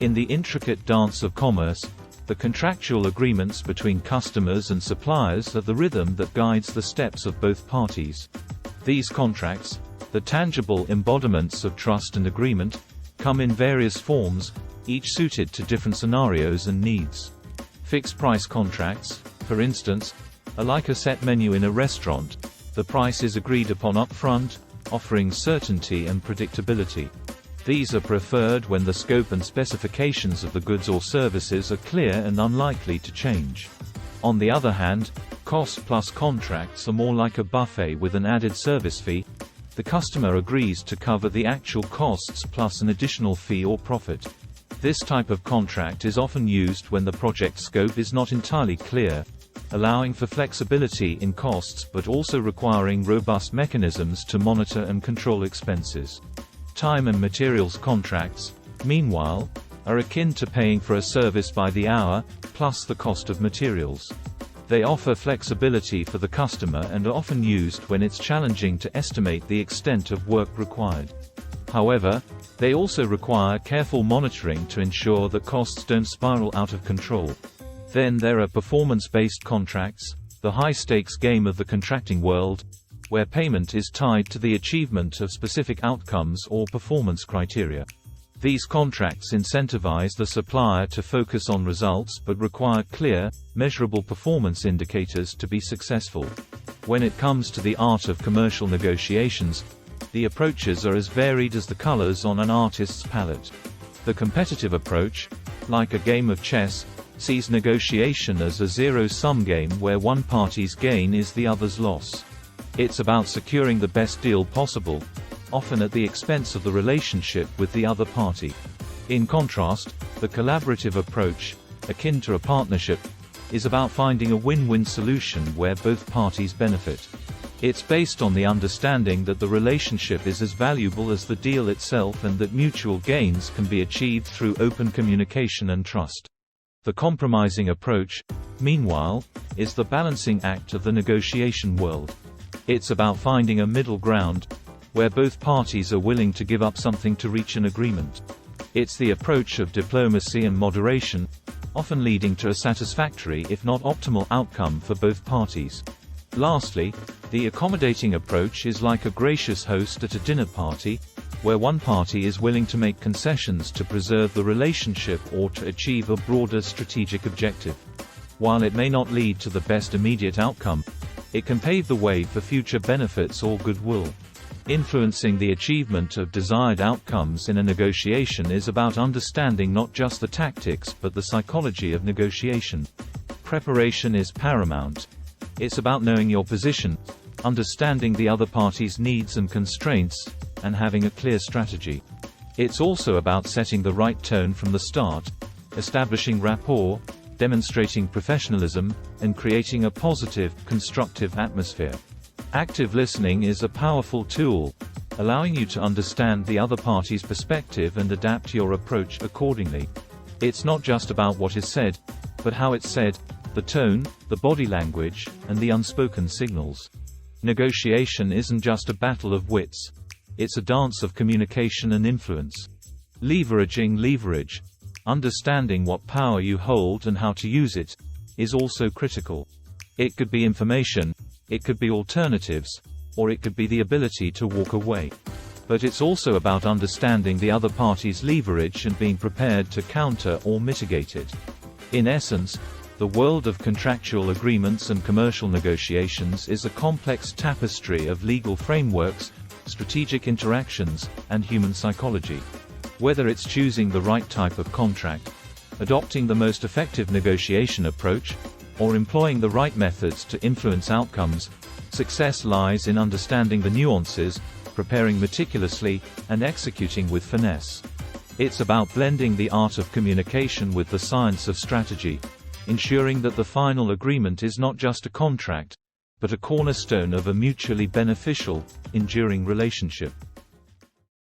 In the intricate dance of commerce, the contractual agreements between customers and suppliers are the rhythm that guides the steps of both parties. These contracts, the tangible embodiments of trust and agreement, come in various forms, each suited to different scenarios and needs. Fixed-price contracts, for instance, are like a set menu in a restaurant. The price is agreed upon upfront, offering certainty and predictability. These are preferred when the scope and specifications of the goods or services are clear and unlikely to change. On the other hand, cost-plus contracts are more like a buffet with an added service fee. The customer agrees to cover the actual costs plus an additional fee or profit. This type of contract is often used when the project scope is not entirely clear, allowing for flexibility in costs but also requiring robust mechanisms to monitor and control expenses. Time and materials contracts, meanwhile, are akin to paying for a service by the hour, plus the cost of materials. They offer flexibility for the customer and are often used when it's challenging to estimate the extent of work required. However, they also require careful monitoring to ensure that costs don't spiral out of control. Then there are performance-based contracts, the high-stakes game of the contracting world, where payment is tied to the achievement of specific outcomes or performance criteria. These contracts incentivize the supplier to focus on results but require clear, measurable performance indicators to be successful. When it comes to the art of commercial negotiations, the approaches are as varied as the colors on an artist's palette. The competitive approach, like a game of chess, sees negotiation as a zero-sum game where one party's gain is the other's loss. It's about securing the best deal possible, often at the expense of the relationship with the other party. In contrast, the collaborative approach, akin to a partnership, is about finding a win-win solution where both parties benefit. It's based on the understanding that the relationship is as valuable as the deal itself and that mutual gains can be achieved through open communication and trust. The compromising approach, meanwhile, is the balancing act of the negotiation world. It's about finding a middle ground, where both parties are willing to give up something to reach an agreement. It's the approach of diplomacy and moderation, often leading to a satisfactory if not optimal outcome for both parties. Lastly, the accommodating approach is like a gracious host at a dinner party, where one party is willing to make concessions to preserve the relationship or to achieve a broader strategic objective. While it may not lead to the best immediate outcome, it can pave the way for future benefits or goodwill. Influencing the achievement of desired outcomes in a negotiation is about understanding not just the tactics but the psychology of negotiation. Preparation is paramount. It's about knowing your position, understanding the other party's needs and constraints, and having a clear strategy. It's also about setting the right tone from the start, establishing rapport, demonstrating professionalism, and creating a positive, constructive atmosphere. Active listening is a powerful tool, allowing you to understand the other party's perspective and adapt your approach accordingly. It's not just about what is said, but how it's said, the tone, the body language, and the unspoken signals. Negotiation isn't just a battle of wits. It's a dance of communication and influence. Leveraging leverage, understanding what power you hold and how to use it, is also critical. It could be information, it could be alternatives, or it could be the ability to walk away. But it's also about understanding the other party's leverage and being prepared to counter or mitigate it. In essence, the world of contractual agreements and commercial negotiations is a complex tapestry of legal frameworks, strategic interactions, and human psychology. Whether it's choosing the right type of contract, adopting the most effective negotiation approach, or employing the right methods to influence outcomes, success lies in understanding the nuances, preparing meticulously, and executing with finesse. It's about blending the art of communication with the science of strategy, ensuring that the final agreement is not just a contract, but a cornerstone of a mutually beneficial, enduring relationship.